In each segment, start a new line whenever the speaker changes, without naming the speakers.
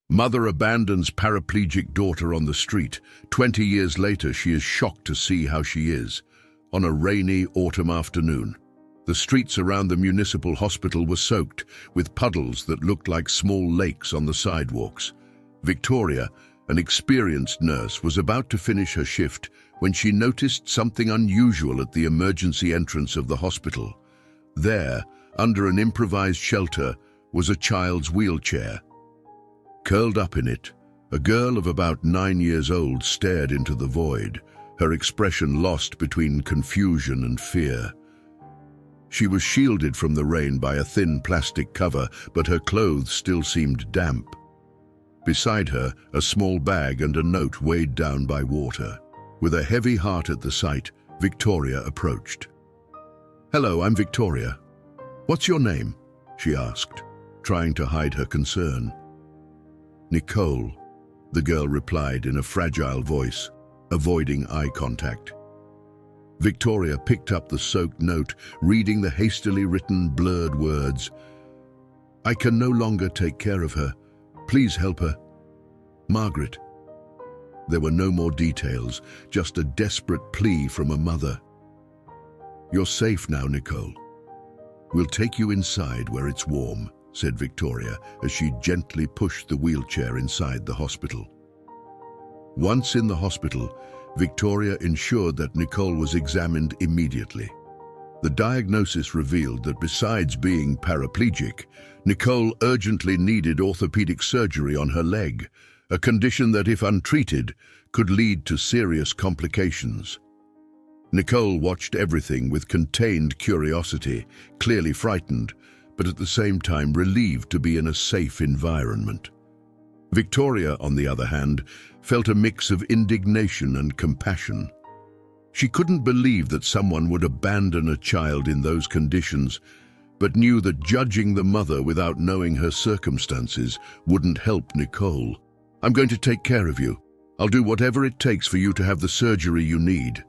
Mother abandons paraplegic daughter on the street. 20 years later, she is shocked to see how she is. On a rainy autumn afternoon, the streets around the municipal hospital were soaked, with puddles that looked like small lakes on the sidewalks. Victoria, an experienced nurse, was about to finish her shift when she noticed something unusual at the emergency entrance of the hospital. There, under an improvised shelter, was a child's wheelchair. Curled up in it, a girl of about 9 years old stared into the void, her expression lost between confusion and fear. She was shielded from the rain by a thin plastic cover, but her clothes still seemed damp. Beside her, a small bag and a note weighed down by water. With a heavy heart at the sight, Victoria approached. "Hello, I'm Victoria. What's your name?" she asked, trying to hide her concern. "Nicole," the girl replied in a fragile voice, avoiding eye contact. Victoria picked up the soaked note, reading the hastily written, blurred words. "I can no longer take care of her. Please help her. Margaret." There were no more details, just a desperate plea from a mother. "You're safe now, Nicole. We'll take you inside where it's warm," said Victoria as she gently pushed the wheelchair inside the hospital. Once in the hospital, Victoria ensured that Nicole was examined immediately. The diagnosis revealed that besides being paraplegic, Nicole urgently needed orthopedic surgery on her leg, a condition that, if untreated, could lead to serious complications. Nicole watched everything with contained curiosity, clearly frightened, but at the same time relieved to be in a safe environment. Victoria, on the other hand, felt a mix of indignation and compassion. She couldn't believe that someone would abandon a child in those conditions, but knew that judging the mother without knowing her circumstances wouldn't help Nicole. "I'm going to take care of you. I'll do whatever it takes for you to have the surgery you need,"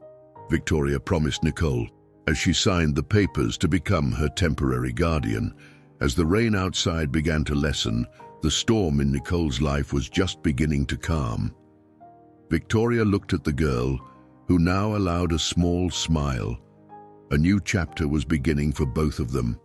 Victoria promised Nicole, as she signed the papers to become her temporary guardian. As the rain outside began to lessen, the storm in Nicole's life was just beginning to calm. Victoria looked at the girl, who now allowed a small smile. A new chapter was beginning for both of them.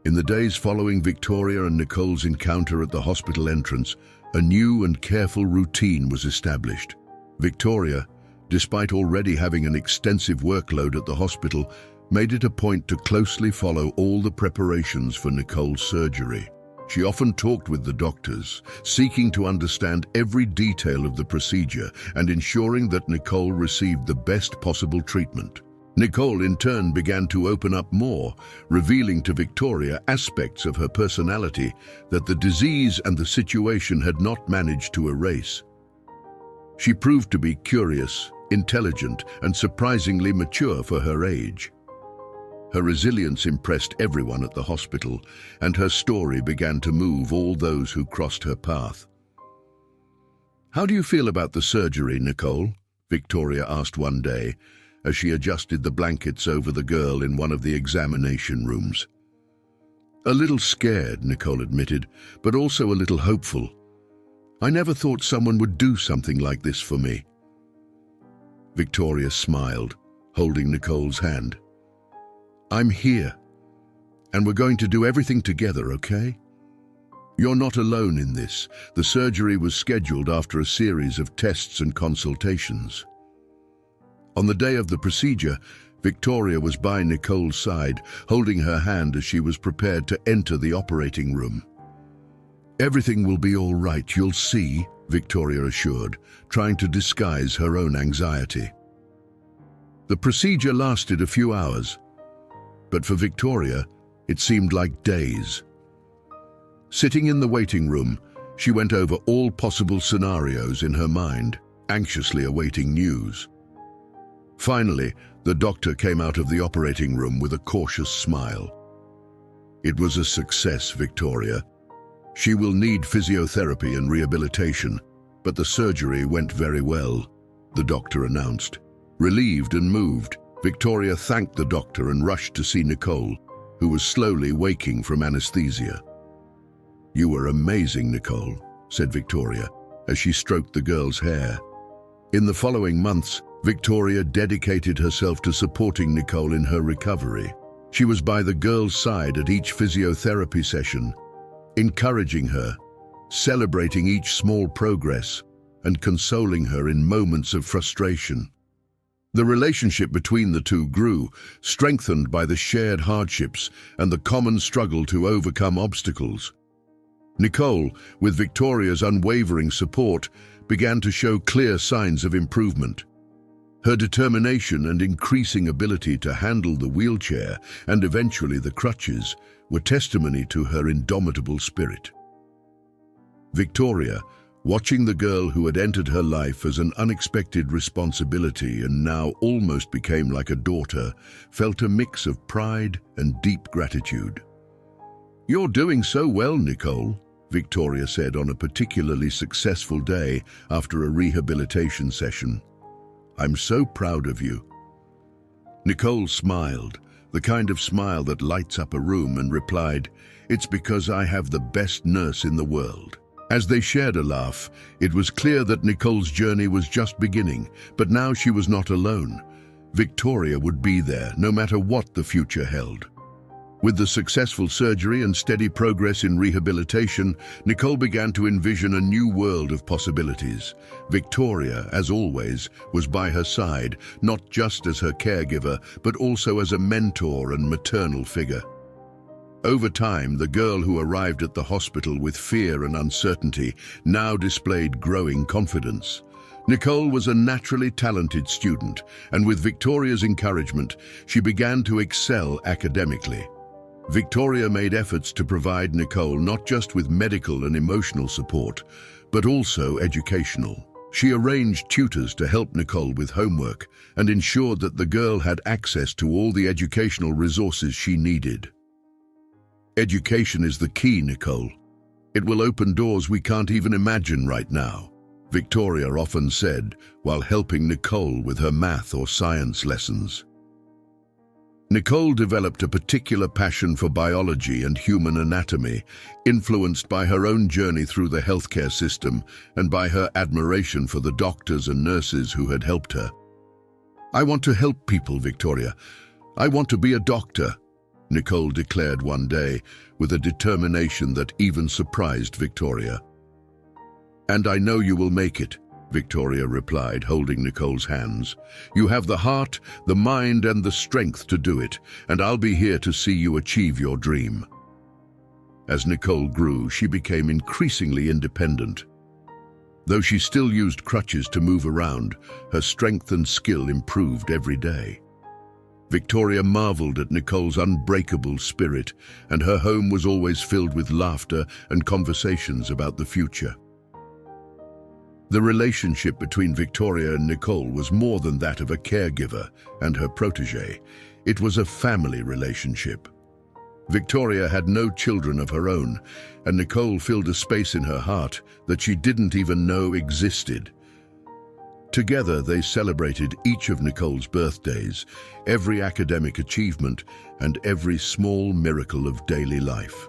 In the days following Victoria and Nicole's encounter at the hospital entrance, a new and careful routine was established. Victoria, despite already having an extensive workload at the hospital, made it a point to closely follow all the preparations for Nicole's surgery. She often talked with the doctors, seeking to understand every detail of the procedure and ensuring that Nicole received the best possible treatment. Nicole, in turn, began to open up more, revealing to Victoria aspects of her personality that the disease and the situation had not managed to erase. She proved to be curious, intelligent, and surprisingly mature for her age. Her resilience impressed everyone at the hospital, and her story began to move all those who crossed her path. "How do you feel about the surgery, Nicole?" Victoria asked one day, as she adjusted the blankets over the girl in one of the examination rooms. "A little scared," Nicole admitted, "but also a little hopeful. I never thought someone would do something like this for me." Victoria smiled, holding Nicole's hand. "I'm here, and we're going to do everything together, okay? You're not alone in this. The surgery was scheduled after a series of tests and consultations." On the day of the procedure, Victoria was by Nicole's side, holding her hand as she was prepared to enter the operating room. "Everything will be all right, you'll see," Victoria assured, trying to disguise her own anxiety. The procedure lasted a few hours, but for Victoria, it seemed like days. Sitting in the waiting room, she went over all possible scenarios in her mind, anxiously awaiting news. Finally, the doctor came out of the operating room with a cautious smile. "It was a success, Victoria. She will need physiotherapy and rehabilitation, but the surgery went very well," the doctor announced. Relieved and moved, Victoria thanked the doctor and rushed to see Nicole, who was slowly waking from anesthesia. "You were amazing, Nicole," said Victoria, as she stroked the girl's hair. In the following months, Victoria dedicated herself to supporting Nicole in her recovery. She was by the girl's side at each physiotherapy session, encouraging her, celebrating each small progress, and consoling her in moments of frustration. The relationship between the two grew, strengthened by the shared hardships and the common struggle to overcome obstacles. Nicole, with Victoria's unwavering support, began to show clear signs of improvement. Her determination and increasing ability to handle the wheelchair and eventually the crutches were testimony to her indomitable spirit. Victoria, watching the girl who had entered her life as an unexpected responsibility and now almost became like a daughter, felt a mix of pride and deep gratitude. "You're doing so well, Nicole," Victoria said on a particularly successful day after a rehabilitation session. "I'm so proud of you." Nicole smiled, the kind of smile that lights up a room, and replied, "It's because I have the best nurse in the world." As they shared a laugh, it was clear that Nicole's journey was just beginning, but now she was not alone. Victoria would be there, no matter what the future held. With the successful surgery and steady progress in rehabilitation, Nicole began to envision a new world of possibilities. Victoria, as always, was by her side, not just as her caregiver, but also as a mentor and maternal figure. Over time, the girl who arrived at the hospital with fear and uncertainty now displayed growing confidence. Nicole was a naturally talented student, and with Victoria's encouragement, she began to excel academically. Victoria made efforts to provide Nicole not just with medical and emotional support, but also educational. She arranged tutors to help Nicole with homework and ensured that the girl had access to all the educational resources she needed. "Education is the key, Nicole. It will open doors we can't even imagine right now," Victoria often said while helping Nicole with her math or science lessons. Nicole developed a particular passion for biology and human anatomy, influenced by her own journey through the healthcare system and by her admiration for the doctors and nurses who had helped her. "I want to help people, Victoria. I want to be a doctor," Nicole declared one day with a determination that even surprised Victoria. "And I know you will make it," Victoria replied, holding Nicole's hands. "You have the heart, the mind, and the strength to do it, and I'll be here to see you achieve your dream." As Nicole grew, she became increasingly independent. Though she still used crutches to move around, her strength and skill improved every day. Victoria marveled at Nicole's unbreakable spirit, and her home was always filled with laughter and conversations about the future. The relationship between Victoria and Nicole was more than that of a caregiver and her protégé. It was a family relationship. Victoria had no children of her own, and Nicole filled a space in her heart that she didn't even know existed. Together, they celebrated each of Nicole's birthdays, every academic achievement, and every small miracle of daily life.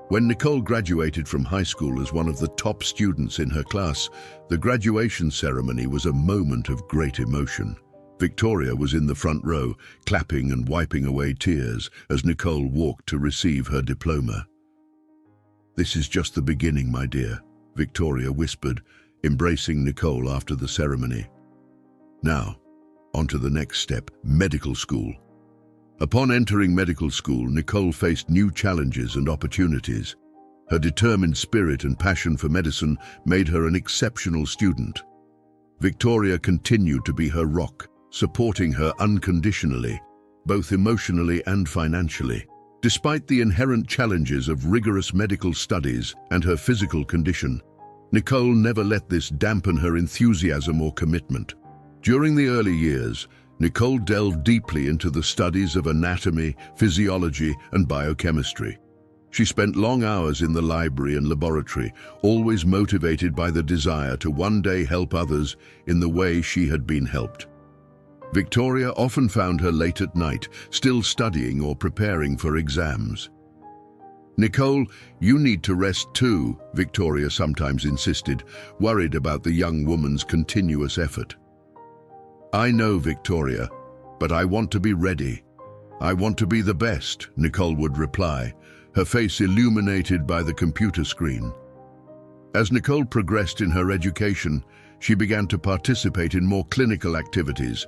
When Nicole graduated from high school as one of the top students in her class, the graduation ceremony was a moment of great emotion. Victoria was in the front row, clapping and wiping away tears as Nicole walked to receive her diploma. "This is just the beginning, my dear," Victoria whispered, embracing Nicole after the ceremony. "Now, on to the next step, medical school." Upon entering medical school, Nicole faced new challenges and opportunities. Her determined spirit and passion for medicine made her an exceptional student. Victoria continued to be her rock, supporting her unconditionally, both emotionally and financially. Despite the inherent challenges of rigorous medical studies and her physical condition, Nicole never let this dampen her enthusiasm or commitment. During the early years, Nicole delved deeply into the studies of anatomy, physiology, and biochemistry. She spent long hours in the library and laboratory, always motivated by the desire to one day help others in the way she had been helped. Victoria often found her late at night, still studying or preparing for exams. "Nicole, you need to rest too," Victoria sometimes insisted, worried about the young woman's continuous effort. "I know, Victoria, but I want to be ready. I want to be the best," Nicole would reply, her face illuminated by the computer screen. As Nicole progressed in her education, she began to participate in more clinical activities,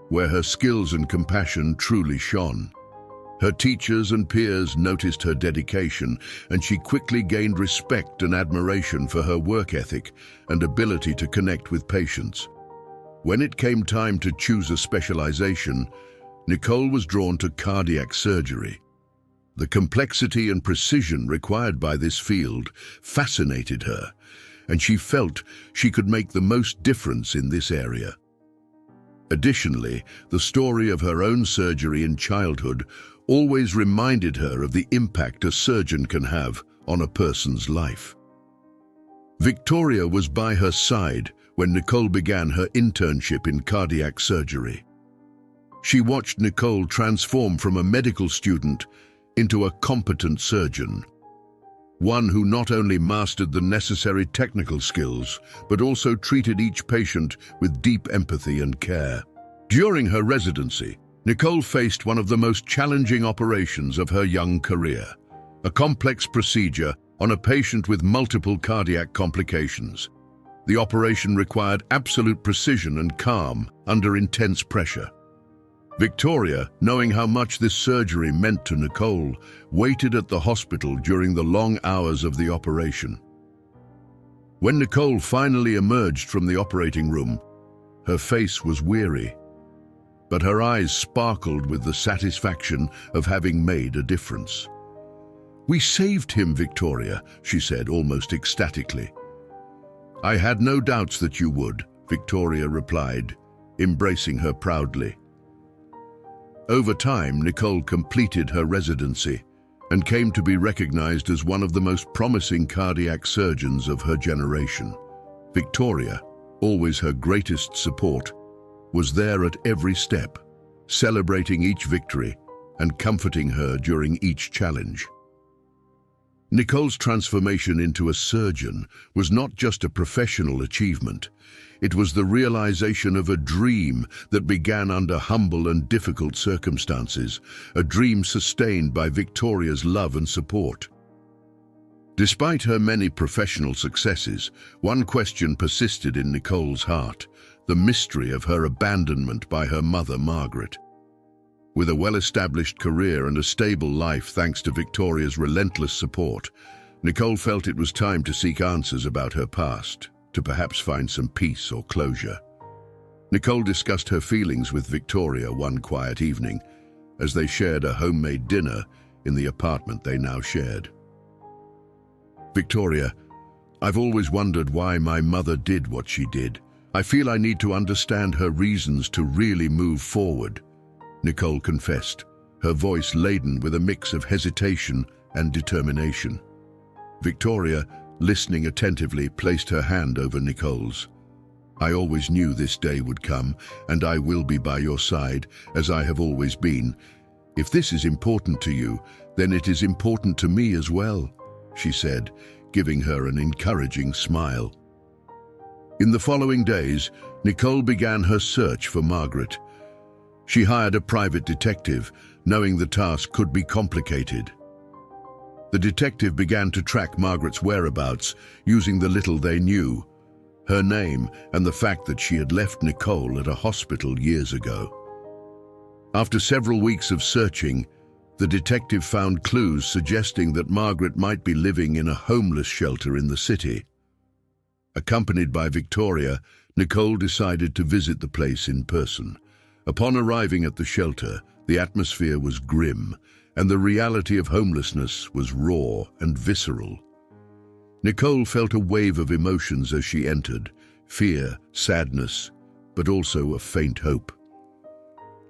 where her skills and compassion truly shone. Her teachers and peers noticed her dedication, and she quickly gained respect and admiration for her work ethic and ability to connect with patients. When it came time to choose a specialization, Nicole was drawn to cardiac surgery. The complexity and precision required by this field fascinated her, and she felt she could make the most difference in this area. Additionally, the story of her own surgery in childhood always reminded her of the impact a surgeon can have on a person's life. Victoria was by her side when Nicole began her internship in cardiac surgery. She watched Nicole transform from a medical student into a competent surgeon, one who not only mastered the necessary technical skills, but also treated each patient with deep empathy and care. During her residency, Nicole faced one of the most challenging operations of her young career, a complex procedure on a patient with multiple cardiac complications. The operation required absolute precision and calm under intense pressure. Victoria, knowing how much this surgery meant to Nicole, waited at the hospital during the long hours of the operation. When Nicole finally emerged from the operating room, her face was weary, but her eyes sparkled with the satisfaction of having made a difference. "We saved him, Victoria," she said almost ecstatically. "I had no doubts that you would," Victoria replied, embracing her proudly. Over time, Nicole completed her residency and came to be recognized as one of the most promising cardiac surgeons of her generation. Victoria, always her greatest support, was there at every step, celebrating each victory and comforting her during each challenge. Nicole's transformation into a surgeon was not just a professional achievement. It was the realization of a dream that began under humble and difficult circumstances, a dream sustained by Victoria's love and support. Despite her many professional successes, one question persisted in Nicole's heart: the mystery of her abandonment by her mother, Margaret. With a well-established career and a stable life thanks to Victoria's relentless support, Nicole felt it was time to seek answers about her past, to perhaps find some peace or closure. Nicole discussed her feelings with Victoria one quiet evening, as they shared a homemade dinner in the apartment they now shared. "Victoria, I've always wondered why my mother did what she did. I feel I need to understand her reasons to really move forward," Nicole confessed, her voice laden with a mix of hesitation and determination. Victoria, listening attentively, placed her hand over Nicole's. "I always knew this day would come, and I will be by your side, as I have always been. If this is important to you, then it is important to me as well," she said, giving her an encouraging smile. In the following days, Nicole began her search for Margaret. She hired a private detective, knowing the task could be complicated. The detective began to track Margaret's whereabouts using the little they knew, her name and the fact that she had left Nicole at a hospital years ago. After several weeks of searching, the detective found clues suggesting that Margaret might be living in a homeless shelter in the city. Accompanied by Victoria, Nicole decided to visit the place in person. Upon arriving at the shelter, the atmosphere was grim, and the reality of homelessness was raw and visceral. Nicole felt a wave of emotions as she entered: fear, sadness, but also a faint hope.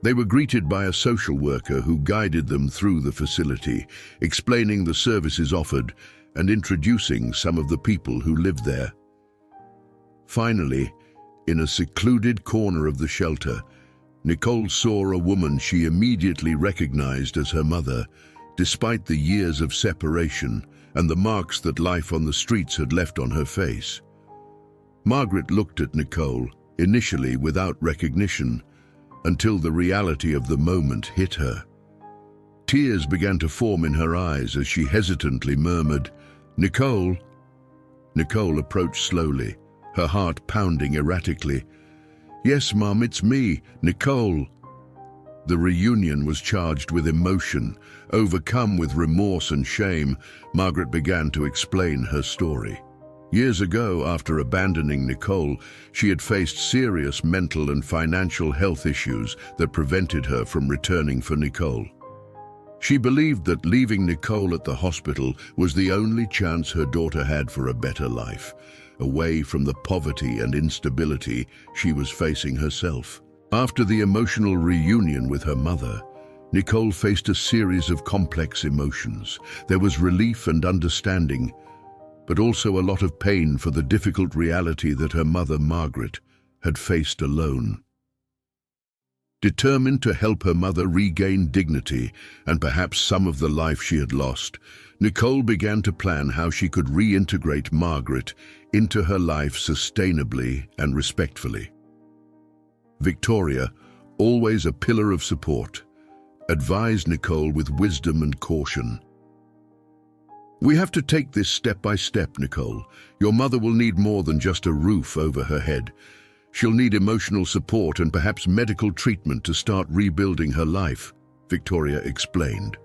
They were greeted by a social worker who guided them through the facility, explaining the services offered and introducing some of the people who lived there. Finally, in a secluded corner of the shelter, Nicole saw a woman she immediately recognized as her mother, despite the years of separation and the marks that life on the streets had left on her face. Margaret looked at Nicole, initially without recognition, until the reality of the moment hit her. Tears began to form in her eyes as she hesitantly murmured, "Nicole." Nicole approached slowly, her heart pounding erratically. "Yes, Mum, it's me, Nicole." The reunion was charged with emotion. Overcome with remorse and shame, Margaret began to explain her story. Years ago, after abandoning Nicole, she had faced serious mental and financial health issues that prevented her from returning for Nicole. She believed that leaving Nicole at the hospital was the only chance her daughter had for a better life, away from the poverty and instability she was facing herself. After the emotional reunion with her mother, Nicole faced a series of complex emotions. There was relief and understanding, but also a lot of pain for the difficult reality that her mother, Margaret, had faced alone. Determined to help her mother regain dignity and perhaps some of the life she had lost, Nicole began to plan how she could reintegrate Margaret into her life sustainably and respectfully. Victoria, always a pillar of support, advised Nicole with wisdom and caution. "We have to take this step by step, Nicole. Your mother will need more than just a roof over her head. She'll need emotional support and perhaps medical treatment to start rebuilding her life," Victoria explained.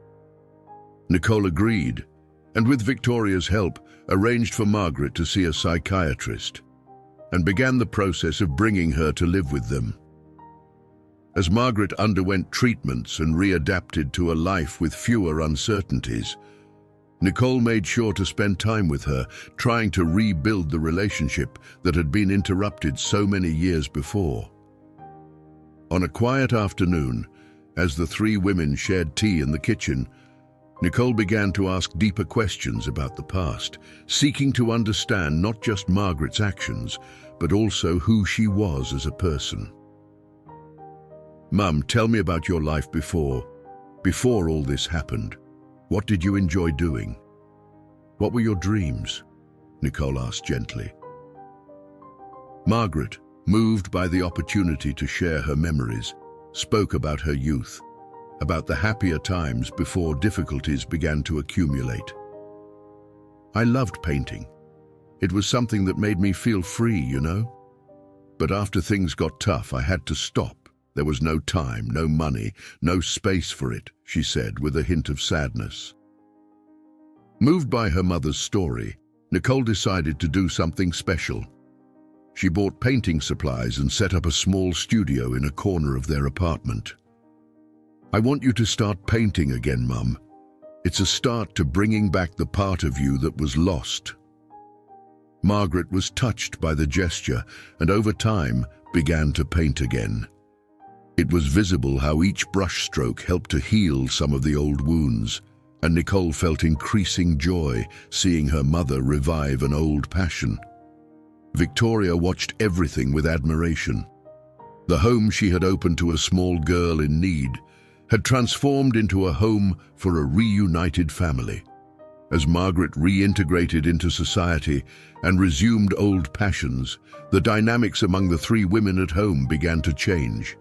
Nicole agreed, and with Victoria's help, arranged for Margaret to see a psychiatrist, and began the process of bringing her to live with them. As Margaret underwent treatments and readapted to a life with fewer uncertainties, Nicole made sure to spend time with her, trying to rebuild the relationship that had been interrupted so many years before. On a quiet afternoon, as the three women shared tea in the kitchen, Nicole began to ask deeper questions about the past, seeking to understand not just Margaret's actions, but also who she was as a person. "Mum, tell me about your life before all this happened. What did you enjoy doing? What were your dreams?" Nicole asked gently. Margaret, moved by the opportunity to share her memories, spoke about her youth, about the happier times before difficulties began to accumulate. "I loved painting. It was something that made me feel free, you know? But after things got tough, I had to stop. There was no time, no money, no space for it," she said with a hint of sadness. Moved by her mother's story, Nicole decided to do something special. She bought painting supplies and set up a small studio in a corner of their apartment. "I want you to start painting again, Mum. It's a start to bringing back the part of you that was lost." Margaret was touched by the gesture and over time began to paint again. It was visible how each brushstroke helped to heal some of the old wounds, and Nicole felt increasing joy seeing her mother revive an old passion. Victoria watched everything with admiration. The home she had opened to a small girl in need had transformed into a home for a reunited family. As Margaret reintegrated into society and resumed old passions, the dynamics among the three women at home began to change.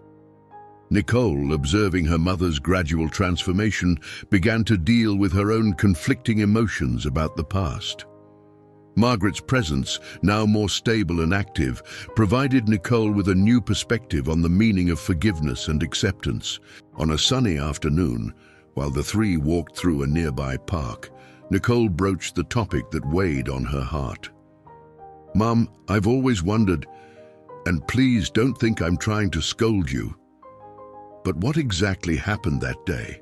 Nicole, observing her mother's gradual transformation, began to deal with her own conflicting emotions about the past. Margaret's presence, now more stable and active, provided Nicole with a new perspective on the meaning of forgiveness and acceptance. On a sunny afternoon, while the three walked through a nearby park, Nicole broached the topic that weighed on her heart. "Mum, I've always wondered, and please don't think I'm trying to scold you, but what exactly happened that day?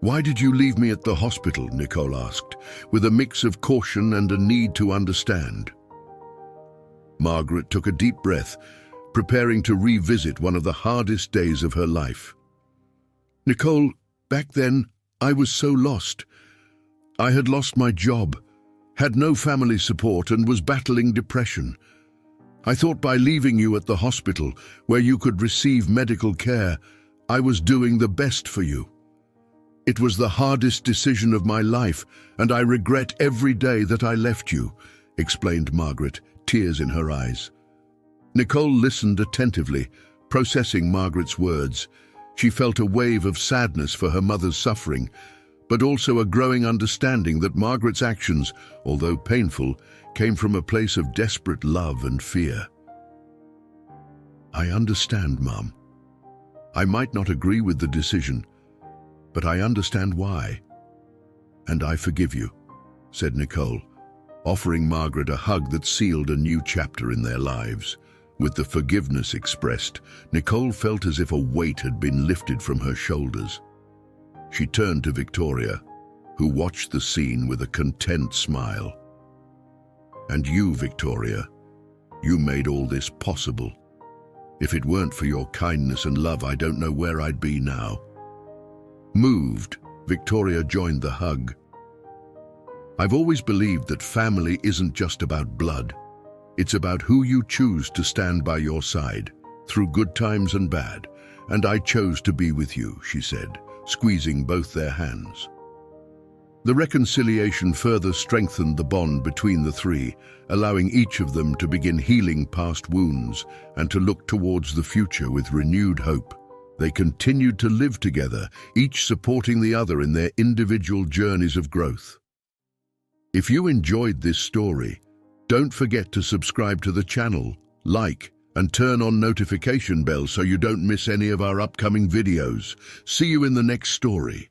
Why did you leave me at the hospital?" Nicole asked, with a mix of caution and a need to understand. Margaret took a deep breath, preparing to revisit one of the hardest days of her life. "Nicole, back then, I was so lost. I had lost my job, had no family support, and was battling depression. I thought by leaving you at the hospital, where you could receive medical care, I was doing the best for you. "It was the hardest decision of my life, and I regret every day that I left you," explained Margaret, tears in her eyes. Nicole listened attentively, processing Margaret's words. She felt a wave of sadness for her mother's suffering, but also a growing understanding that Margaret's actions, although painful, came from a place of desperate love and fear. "I understand, Mum. I might not agree with the decision, but I understand why. And I forgive you," said Nicole, offering Margaret a hug that sealed a new chapter in their lives. With the forgiveness expressed, Nicole felt as if a weight had been lifted from her shoulders. She turned to Victoria, who watched the scene with a content smile. "And you, Victoria, you made all this possible. If it weren't for your kindness and love, I don't know where I'd be now." Moved, Victoria joined the hug. "I've always believed that family isn't just about blood. It's about who you choose to stand by your side, through good times and bad, and I chose to be with you," she said, squeezing both their hands. The reconciliation further strengthened the bond between the three, allowing each of them to begin healing past wounds and to look towards the future with renewed hope. They continued to live together, each supporting the other in their individual journeys of growth. If you enjoyed this story, don't forget to subscribe to the channel, like, and turn on notification bell so you don't miss any of our upcoming videos. See you in the next story.